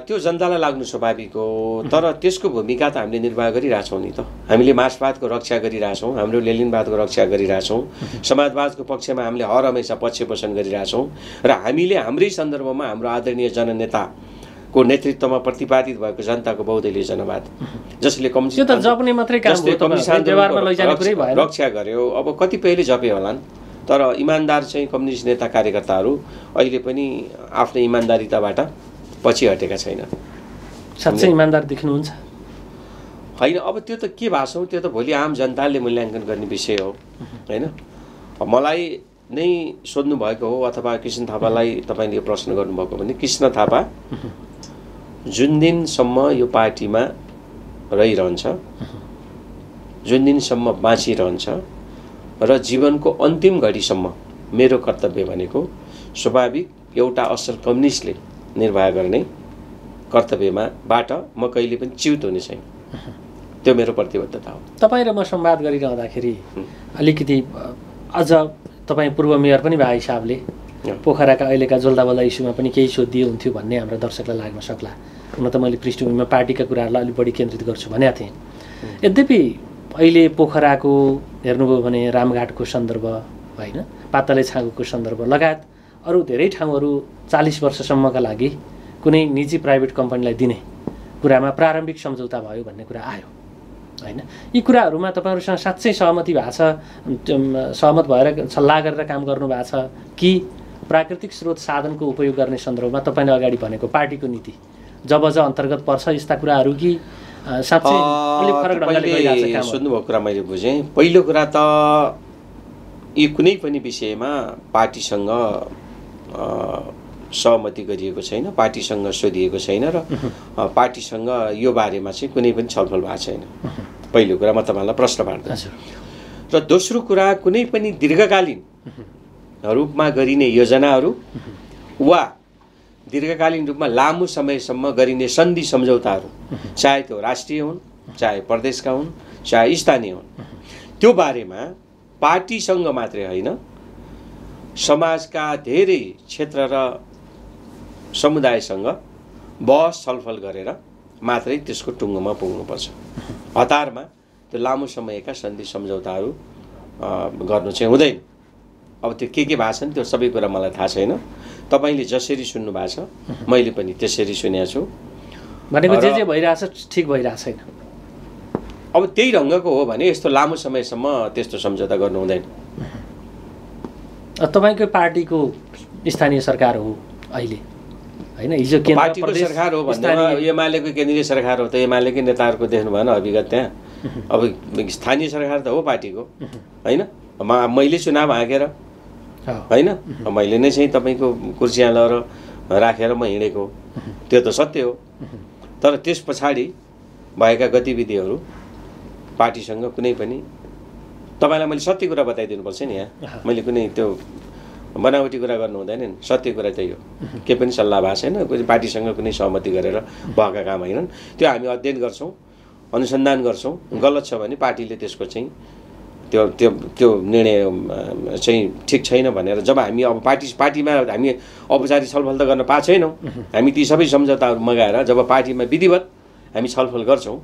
त्यो जनतालाई लाग्नु स्वाभाविक हो, तर त्यसको भूमिका त हामीले निर्वाह गरिरहेछौँ नि त। हामीले मार्क्सवादको रक्षा गरिरहेछौँ, हाम्रो लेनिनवादको रक्षा गरिरहेछौँ, समाजवादको पक्षमा हामीले हर हमेसा पक्ष पोषण गरिरहेछौँ र हामीले हाम्रै सन्दर्भमा हाम्रो आदरणीय जननेताको नेतृत्वमा प्रतिपादित भएको जनताको बहुदलीय जनवाद जसले रक्षा गर्यो। अब कतिपयले जपे होलान्, तर इमान्दार चाहिँ कम्युनिस्ट नेता कार्यकर्ताहरू अहिले पनि आफ्नो इमान्दारिताबाट पछि हटेका छैनन्। साँच्चै इमान्दार देख्नुहुन्छ? होइन, अब त्यो त के भाषौँ, त्यो त भोलि आम जनताले मूल्याङ्कन गर्ने विषय हो होइन। मलाई नै सोध्नु भएको हो अथवा कृष्ण थापालाई तपाईँले यो प्रश्न गर्नुभएको भने, कृष्ण थापा जुन दिनसम्म यो पार्टीमा रहिरहन्छ, जुन दिनसम्म बाँचिरहन्छ र जीवनको अन्तिम घडीसम्म मेरो कर्तव्य भनेको स्वाभाविक एउटा असल कम्युनिस्टले निर्वाह गर्ने कर्तव्यमा बाट म कहिले पनि च्युत हुने छैन। त्यो मेरो प्रतिबद्धता हो। तपाईँ र म संवाद गरिरहँदाखेरि अलिकति अझ तपाईँ पूर्व मेयर पनि भए हिसाबले पोखराका अहिलेका जोल्दाबल्दा इस्युमा पनि केही सोधिए हुन्थ्यो भन्ने हाम्रो दर्शकलाई लाग्न सक्ला। हुन त मैले पृष्ठभूमिमा पार्टीका कुराहरूलाई अलिक बढी केन्द्रित गर्छु भनेको थिएँ। यद्यपि अहिले पोखराको हेर्नुभयो भने रामघाटको सन्दर्भ होइन, पातले छाँगोको सन्दर्भ लगायत अरू धेरै ठाउँहरू 40 वर्षसम्मका लागि कुनै निजी प्राइभेट कम्पनीलाई दिने कुरामा प्रारम्भिक सम्झौता भयो भन्ने कुरा आयो होइन। यी कुराहरूमा तपाईँहरूसँग साँच्चै सहमति भएको छ, सहमत भएर सल्लाह गरेर काम गर्नुभएको छ कि प्राकृतिक स्रोत साधनको उपयोग गर्ने सन्दर्भमा तपाईँले अगाडि भनेको पार्टीको नीति जब अन्तर्गत पर्छ यस्ता कुराहरू कि साँच्चै अलिक फरक ढङ्गले गइरहेछ काम? सोध्नुभएको कुरा मैले बुझेँ। पहिलो कुरा त यी कुनै पनि विषयमा पार्टीसँग सहमति गरिएको छैन, पार्टीसँग सोधिएको छैन र पार्टीसँग यो बारेमा चाहिँ कुनै पनि छलफल भएको छैन। पहिलो कुरा म तपाईँलाई प्रश्न पार्दछु। र दोस्रो कुरा, कुनै पनि दीर्घकालीन रूपमा गरिने योजनाहरू वा दीर्घकालीन रूपमा लामो समयसम्म गरिने सन्धि सम्झौताहरू, चाहे त्यो राष्ट्रिय हुन्, चाहे प्रदेशका हुन्, चाहे स्थानीय हुन्, त्यो बारेमा पार्टीसँग मात्रै होइन समाजका धेरै क्षेत्र र समुदायसँग बहस छलफल गरेर मात्रै त्यसको टुङ्गोमा पुग्नुपर्छ। हतारमा त्यो लामो समयका सन्धि सम्झौताहरू गर्नु चाहिँ हुँदैन। अब त्यो के भएको छन् त्यो सबै कुरा मलाई थाहा छैन। तपाईँले जसरी सुन्नु भएको छ मैले पनि त्यसरी सुनेको छु। भनेको जे भइरहेछ ठिक भइरहेको छैन। अब त्यही ढङ्गको हो भने यस्तो लामो समयसम्म त्यस्तो सम्झौता गर्नु हुँदैन। तपाईँकै पार्टीको स्थानीय सरकार हो अहिले होइन हिजो केन्द्र पार्टीको प्रदेश सरकार हो भन्दा एमालेको केन्द्रीय सरकार हो त एमालेकै नेताहरूको देख्नु भएन अभिगत त्यहाँ अब स्थानीय सरकार त हो पार्टीको होइन मैले चुनाव हाँकेर होइन मैले नै चाहिँ तपाईँको कुर्सिया लगेर राखेर म हिँडेको त्यो त सत्य हो तर त्यस पछाडि भएका गतिविधिहरू पार्टीसँग कुनै पनि तपाईँलाई मैले सत्य कुरा बताइदिनुपर्छ नि यहाँ मैले कुनै त्यो बनावटी कुरा गर्नु हुँदैन नि सत्य कुरा त्यही हो केही पनि सल्लाह भएको छैन कुनै पार्टीसँग कुनै सहमति गरेर भएका काम होइनन् त्यो हामी अध्ययन गर्छौँ अनुसन्धान गर्छौँ गलत छ भने पार्टीले त्यसको चाहिँ त्यो त्यो त्यो निर्णय चाहिँ ठिक छैन भनेर जब हामी अब पार्टीमा हामी औपचारिक छलफल त गर्न पाएको छैनौँ हामी ती सबै सम्झौताहरू मगाएर जब पार्टीमा विधिवत हामी छलफल गर्छौँ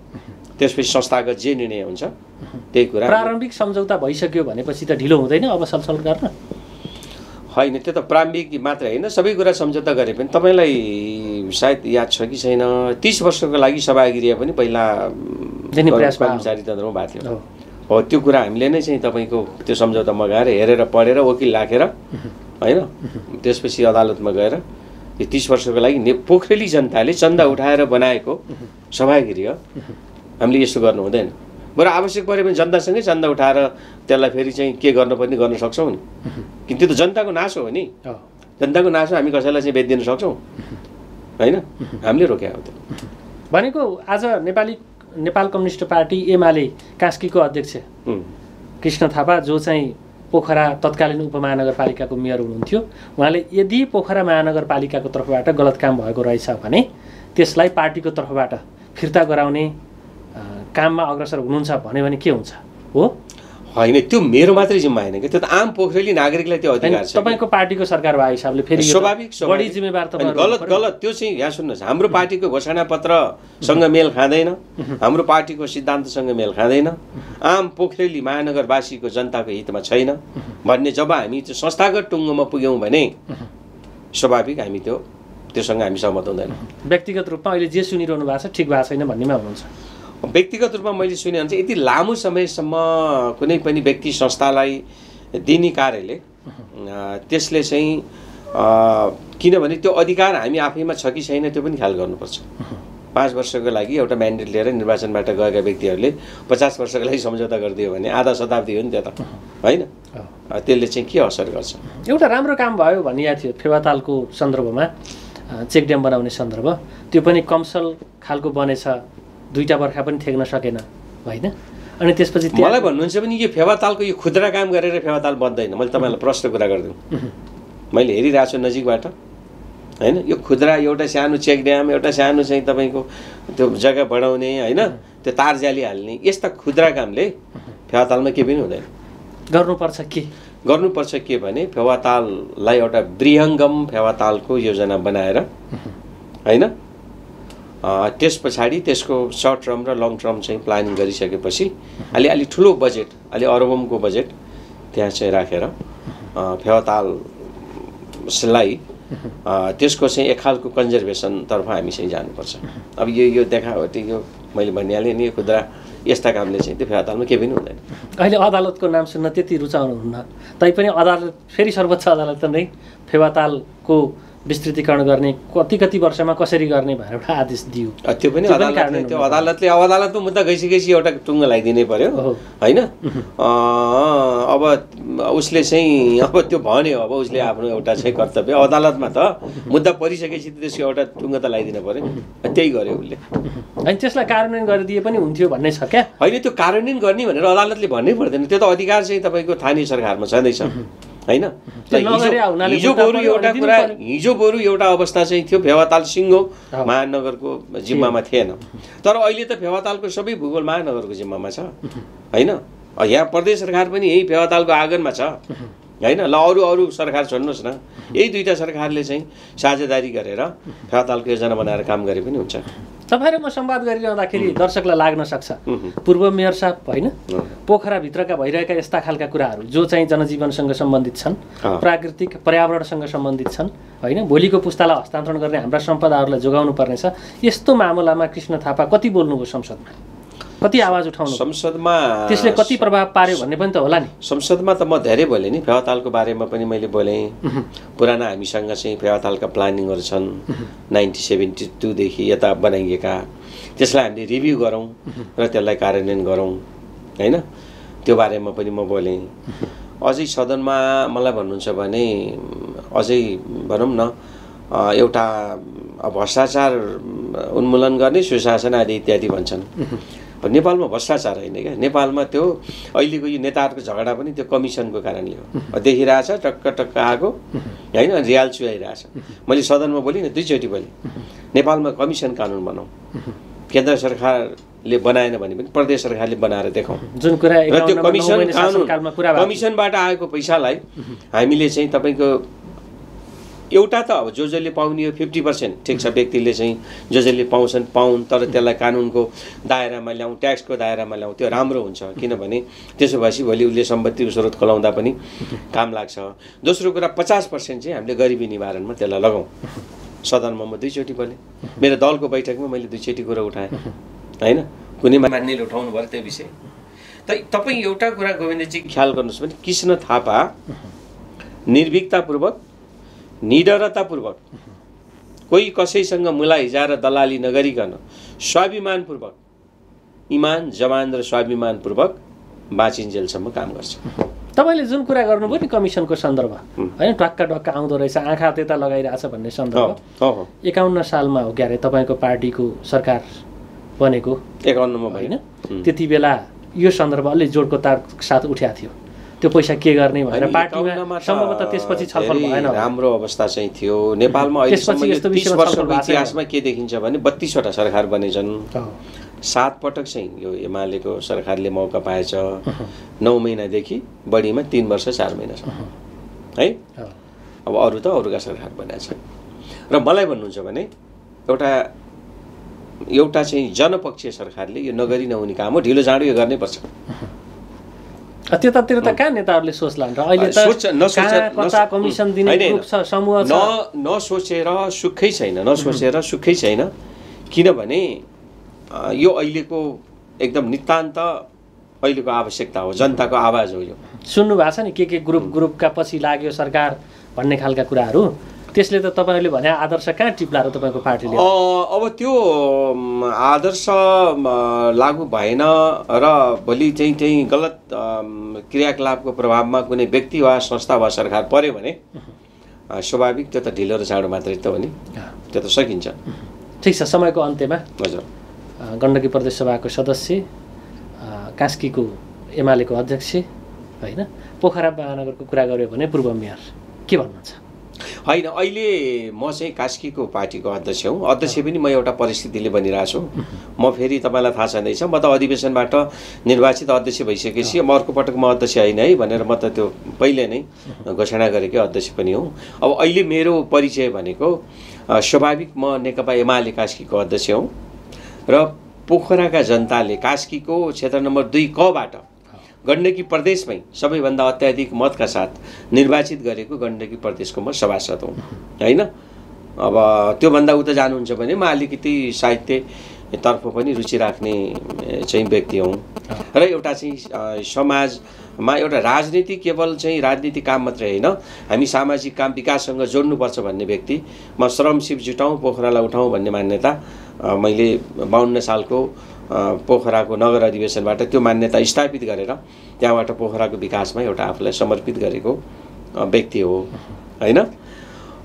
त्यसपछि संस्थागत जे निर्णय हुन्छ त्यही कुरा प्रारम्भिक सम्झौता भइसक्यो भनेपछि त ढिलो हुँदैन अब छलफल गर्न होइन त्यो त प्रारम्भिक मात्रै होइन सबै कुरा सम्झौता गरे पनि तपाईँलाई सायद याद छ कि छैन 30 वर्षको लागि सभागृह पनि पहिला कर्मचारी तन्त्रमा भएको थियो हो त्यो कुरा हामीले नै चाहिँ तपाईँको त्यो सम्झौता मगाएर हेरेर पढेर वकिल राखेर होइन त्यसपछि अदालतमा गएर यो 30 वर्षको लागि पोखरेली जनताले चन्दा उठाएर बनाएको सभागृह हामीले यस्तो गर्नु हुँदैन बरु आवश्यक पऱ्यो भने जनतासँगै चन्दा उठाएर त्यसलाई फेरि चाहिँ के गर्नुपर्ने गर्न सक्छौँ नि किन त्यो त जनताको नासो हो नि जनताको नासो हामी कसैलाई चाहिँ बेचिदिन सक्छौँ होइन हामीले रोक्या हो त्यो भनेको आज नेपाल कम्युनिस्ट पार्टी एमाले कास्कीको अध्यक्ष कृष्ण थापा जो चाहिँ पोखरा तत्कालीन उपमहानगरपालिकाको मेयर हुनुहुन्थ्यो उहाँले यदि पोखरा महानगरपालिकाको तर्फबाट गलत काम भएको रहेछ भने त्यसलाई पार्टीको तर्फबाट फिर्ता गराउने काममा अग्रसर हुनुहुन्छ भन्यो भने के हुन्छ हो होइन त्यो मेरो मात्रै जिम्मा होइन कि त्यो त आम पोखरेली नागरिकलाई त्यो अधिकार छ तपाईँको पार्टीको सरकार भए हिसाबले फेरि स्वाभाविक बढी जिम्मेवार त गलत त्यो चाहिँ यहाँ सुन्नुहोस् हाम्रो पार्टीको घोषणापत्रसँग मेल खाँदैन हाम्रो पार्टीको सिद्धान्तसँग मेल खाँदैन आम पोखरेली महानगरवासीको जनताको हितमा छैन भन्ने जब हामी त्यो संस्थागत टुङ्गोमा पुग्यौँ भने स्वाभाविक हामी त्योसँग हामी सहमत हुँदैनौँ व्यक्तिगत रूपमा अहिले जे सुनिरहनु भएको छ ठिक भएको छैन भन्नेमा हुनुहुन्छ व्यक्तिगत रूपमा मैले सुने भने चाहिँ यति लामो समयसम्म कुनै पनि व्यक्ति संस्थालाई दिने कार्यले त्यसले चाहिँ किनभने त्यो अधिकार हामी आफैमा छ कि छैन त्यो पनि ख्याल गर्नुपर्छ 5 वर्षको लागि एउटा म्यान्डेट लिएर निर्वाचनबाट गएका व्यक्तिहरूले 50 वर्षको लागि सम्झौता गरिदियो भने आधा शताब्दी हो नि त्यो त होइन त्यसले चाहिँ के असर गर्छ एउटा राम्रो काम भयो भनिएको थियो फेवातालको सन्दर्भमा चेकड्याम बनाउने सन्दर्भ त्यो पनि कमसल खालको बनेछ 2टा बर्खा पनि थेक्न सकेन होइन अनि त्यसपछि मलाई भन्नुहुन्छ भने यो फेवातालको यो खुद्रा काम गरेर फेवाताल बन्दैन मैले तपाईँलाई प्रश्न कुरा गरिदिउँ मैले हेरिरहेको छु नजिकबाट होइन यो खुद्रा एउटा सानो चेकड्याम एउटा सानो चाहिँ तपाईँको त्यो जग्गा बढाउने होइन त्यो तार जाली हाल्ने यस्ता खुद्रा कामले फेवातालमा केही पनि हुँदैन गर्नुपर्छ के भने फेवाताललाई एउटा बृहङ्गम फेवातालको योजना बनाएर होइन त्यस पछाडि त्यसको सर्ट टर्म र लङ टर्म चाहिँ प्लानिङ गरिसकेपछि अलि ठुलो बजेट अलि अरबौँको बजेट त्यहाँ चाहिँ राखेर फेवाताललाई त्यसको चाहिँ एक खालको कन्जर्भेसनतर्फ हामी चाहिँ जानुपर्छ अब यो देखावटी यो मैले भनिहालेँ नि यो खुद्रा यस्ता कामले चाहिँ त्यो फेवातालमा केही पनि हुँदैन अहिले अदालतको नाम सुन्न त्यति रुचाउनुहुन्न तैपनि अदालत फेरि सर्वोच्च अदालतले नै फेवातालको विस्तृतीकरण गर्ने कति वर्षमा कसरी गर्ने भनेर एउटा आदेश दियो त्यो पनि अदालतको मुद्दा गइसकेपछि एउटा टुङ्गो लगाइदिनै पर्यो होइन अब उसले चाहिँ अब त्यो भन्यो अब उसले आफ्नो एउटा चाहिँ कर्तव्य अदालतमा त मुद्दा परिसकेपछि त्यसको एउटा टुङ्गो त लगाइदिनु पर्यो त्यही गर्यो उसले अनि त्यसलाई कार्यान्वयन गरिदिए पनि हुन्थ्यो भन्ने छ क्या होइन त्यो कार्यान्वयन गर्ने भनेर अदालतले भन्नै पर्दैन त्यो त अधिकार चाहिँ तपाईँको स्थानीय सरकारमा छँदैछ होइन हिजो बरु एउटा अवस्था चाहिँ थियो फेवाताल सिङ्गो महानगरको जिम्मामा थिएन तर अहिले त फेवातालको सबै भूगोल महानगरको जिम्मामा छ होइन यहाँ प्रदेश सरकार पनि यही फेवातालको आँगनमा छ होइन ल अरू सरकार छोड्नुहोस् न यही 2टा सरकारले चाहिँ साझेदारी गरेर फेवातालको योजना बनाएर काम गरे पनि हुन्छ तपाईँ र म संवाद गरिरहँदाखेरि दर्शकलाई लाग्न सक्छ पूर्व मेयर साहब होइन पोखराभित्रका भइरहेका यस्ता खालका कुराहरू जो चाहिँ जनजीवनसँग सम्बन्धित छन् प्राकृतिक पर्यावरणसँग सम्बन्धित छन् होइन भोलिको पुस्तालाई हस्तान्तरण गर्ने हाम्रा सम्पदाहरूलाई जोगाउनु पर्नेछ यस्तो मामलामा कृष्ण थापा कति बोल्नुभयो संसदमा कति आवाज उठाउनु संसदमा त्यसले कति प्रभाव पार्यो भन्ने पनि त होला नि। संसदमा त म धेरै बोलेँ नि, फेवातालको बारेमा पनि मैले बोलेँ। पुराना हामीसँग चाहिँ फेवातालका प्लानिङहरू छन् 1972 देखि यता बनाइएका, त्यसलाई हामीले रिभ्यू गरौँ र त्यसलाई कार्यान्वयन गरौँ हैन, त्यो बारेमा पनि म बोलेँ। अझै सदनमा मलाई भन्नुहुन्छ भने अझै भनौँ न एउटा भ्रष्टाचार उन्मूलन गर्ने सुशासन आदि इत्यादि भन्छन्। नेपालमा भ्रष्टाचार होइन क्या, नेपालमा त्यो अहिलेको यो नेताहरूको झगडा पनि त्यो कमिसनको कारणले हो। देखिरहेछ टक्क टक्क आएको होइन, रियाल चुहाइरहेछ। मैले सदनमा बोलेँ नि, 2 चोटि बोलेँ, नेपालमा कमिसन कानुन बनाऊ। केन्द्र सरकारले बनाएन भने पनि प्रदेश सरकारले बनाएर देखाउँ। जुन कुरा र त्यो कमिसन कानुन कमिसनबाट आएको पैसालाई हामीले चाहिँ तपाईँको एउटा त अब जसले पाउने हो 50% ठिक छ, व्यक्तिले चाहिँ जसले पाउँछन् पाउन्, तर त्यसलाई कानुनको दायरामा ल्याउँ, ट्याक्सको दायरामा ल्याउँ, त्यो राम्रो हुन्छ। किनभने त्यसो भएपछि भोलि उसले सम्पत्तिको स्रोत खोलाउँदा पनि काम लाग्छ। दोस्रो कुरा 50% चाहिँ हामीले गरिबी निवारणमा त्यसलाई लगाउँ। सदनमा म 2 चोटि बोलेँ, मेरो दलको बैठकमा मैले 2 चोटि कुरा उठाएँ होइन, कुनै मान्यले उठाउनु भयो त्यो विषय। तपाईँ एउटा कुरा गोविन्दजी ख्याल गर्नुहोस् भने कृष्ण थापा निर्भीकतापूर्वक निडरतापूर्वक कोही कसैसँग मुला हिजा र दलाली नगरिकन स्वाभिमानपूर्वक इमान जवान र स्वाभिमानपूर्वक बाँचिन्जेलसम्म काम गर्छ। तपाईँले जुन कुरा गर्नुभयो नि कमिसनको सन्दर्भ होइन, टक्का टक्का आउँदो रहेछ, आँखा त्यता लगाइरहेछ भन्ने सन्दर्भ 51 सालमा हो क्यारे तपाईँको पार्टीको सरकार बनेको 51 मा होइन, त्यति बेला यो सन्दर्भ अलि जोडको तार साथ उठ्याएको थियो। त्यो पैसा के गर्ने भनेर पार्टीमा सम्भवतः त्यसपछि छलफल भएन। राम्रो अवस्था चाहिँ थियो नेपालमा। अहिलेसम्म 30 वर्षको इतिहासमा के देखिन्छ भने 32 वटा सरकार बनेछन्, 7 पटक चाहिँ यो एमालेको सरकारले मौका पाएछ। 9 महिनादेखि बढीमा 3 वर्ष 4 महिनासम्म है। अब अरू त अरूका सरकार बनेको छ। र मलाई भन्नुहुन्छ भने एउटा चाहिँ जनपक्षीय सरकारले यो नगरी नहुने काम हो, ढिलो जाँडो यो गर्नै पर्छ। त्यतातिर त कहाँ नेताहरूले सोच लान्छ अहिले त कता कमिसन दिने ग्रुप छ, समूह छ। नसोचेर सुखै छैन, किनभने यो अहिलेको एकदम नितान्त अहिलेको आवश्यकता हो, जनताको आवाज हो। यो सुन्नु भएको छ नि के ग्रुपका पछि लाग्यो सरकार भन्ने खालका कुराहरू, त्यसले त तपाईँहरूले भने आदर्श कहाँ टिप्ला र तपाईँको पार्टीले? अब त्यो आदर्श लागू भएन र भोलि चाहिँ गलत क्रियाकलापको प्रभावमा कुनै व्यक्ति वा संस्था वा सरकार पर्यो भने स्वाभाविक त्यो त ढिलो र चाँडो मात्रै त हो नि, त्यो त सकिन्छ। ठिक छ, समयको अन्त्यमा हजुर गण्डकी प्रदेश सभाको सदस्य, कास्कीको एमालेको अध्यक्ष होइन, पोखरा महानगरको कुरा गऱ्यो भने पूर्व मेयर, के भन्नुहुन्छ? होइन, अहिले म चाहिँ कास्कीको पार्टीको अध्यक्ष हुँ। अध्यक्ष पनि म एउटा परिस्थितिले बनिरहेको छु। म फेरि तपाईँलाई थाहा छँदैछ, म त अधिवेशनबाट निर्वाचित अध्यक्ष भइसकेपछि म अर्को पटक म अध्यक्ष होइन है भनेर म त त्यो पहिले नै घोषणा गरेकै अध्यक्ष पनि हुँ। अब अहिले मेरो परिचय भनेको स्वाभाविक म नेकपा एमाले कास्कीको अध्यक्ष हुँ र पोखराका जनताले कास्कीको क्षेत्र नम्बर 2 कबाट गण्डकी प्रदेशमै सबैभन्दा अत्याधिक मतका साथ निर्वाचित गरेको गण्डकी प्रदेशको म सभासद हुँ होइन। अब त्योभन्दा उता जानुहुन्छ भने म अलिकति साहित्यतर्फ पनि रुचि राख्ने चाहिँ व्यक्ति हुँ र एउटा चाहिँ समाजमा एउटा राजनीति केवल चाहिँ राजनीतिक काम मात्रै होइन, हामी सामाजिक काम विकाससँग जोड्नुपर्छ भन्ने व्यक्ति। म श्रमशिव जुटाउँ पोखरालाई उठाउँ भन्ने मान्यता मैले 52 सालको पोखराको नगर अधिवेशनबाट त्यो मान्यता स्थापित गरेर त्यहाँबाट पोखराको विकासमा एउटा आफूलाई समर्पित गरेको व्यक्ति हो होइन।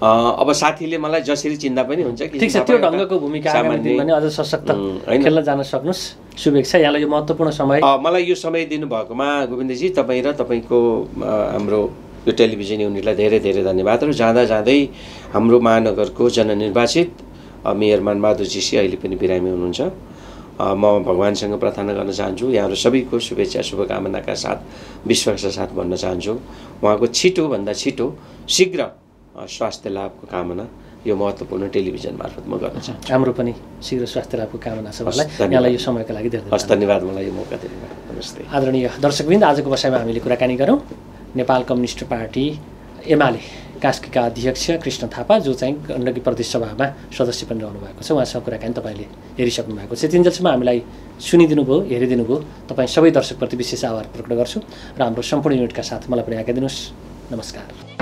अब साथीले मलाई जसरी चिन्दा पनि हुन्छ कि ठीक छ, त्यो ढङ्गको भूमिका आगामी दिनमा नि अझ सशक्त खेल्न जान सक्नुस्। शुभेच्छा, यहाँलाई यो महत्त्वपूर्ण समय मलाई यो समय दिनुभएकोमा गोविन्दजी तपाईँ र तपाईँको हाम्रो यो टेलिभिजन युनिटलाई धेरै धेरै धन्यवाद। र जाँदा जाँदै हाम्रो महानगरको जननिर्वाचित मेयर मानबहादुर जीसी अहिले पनि बिरामी हुनुहुन्छ। म भगवानसँग प्रार्थना गर्न चाहन्छु, यहाँहरू सबैको शुभेच्छा शुभकामनाका साथ विश्वासका साथ भन्न चाहन्छु, उहाँको छिटोभन्दा छिटो शीघ्र स्वास्थ्य लाभको कामना यो महत्त्वपूर्ण टेलिभिजन मार्फत म गर्न चाहन्छु। हाम्रो पनि शीघ्र स्वास्थ्य लाभको कामना छ मलाई। यहाँलाई यो समयको लागि धेरै धन्यवाद, मलाई यो मौका दिनुभयो। नमस्ते। आदरणीय दर्शकवृन्द, आजको बसाइमा हामीले कुराकानी गरौँ नेपाल कम्युनिस्ट पार्टी एमाले कास्कीका अध्यक्ष कृष्ण थापा जो चाहिँ गण्डकी प्रदेश सभामा सदस्य पनि रहनु भएको छ, उहाँसँग कुराकानी तपाईँले हेरिसक्नु भएको छ। तिनजेलसम्म हामीलाई सुनिदिनु भयो, हेरिदिनु भयो, तपाईँ सबै दर्शकप्रति विशेष आभार प्रकट गर्छु र हाम्रो सम्पूर्ण युनिटका साथ मलाई पनि आज्ञा दिनुहोस्। नमस्कार।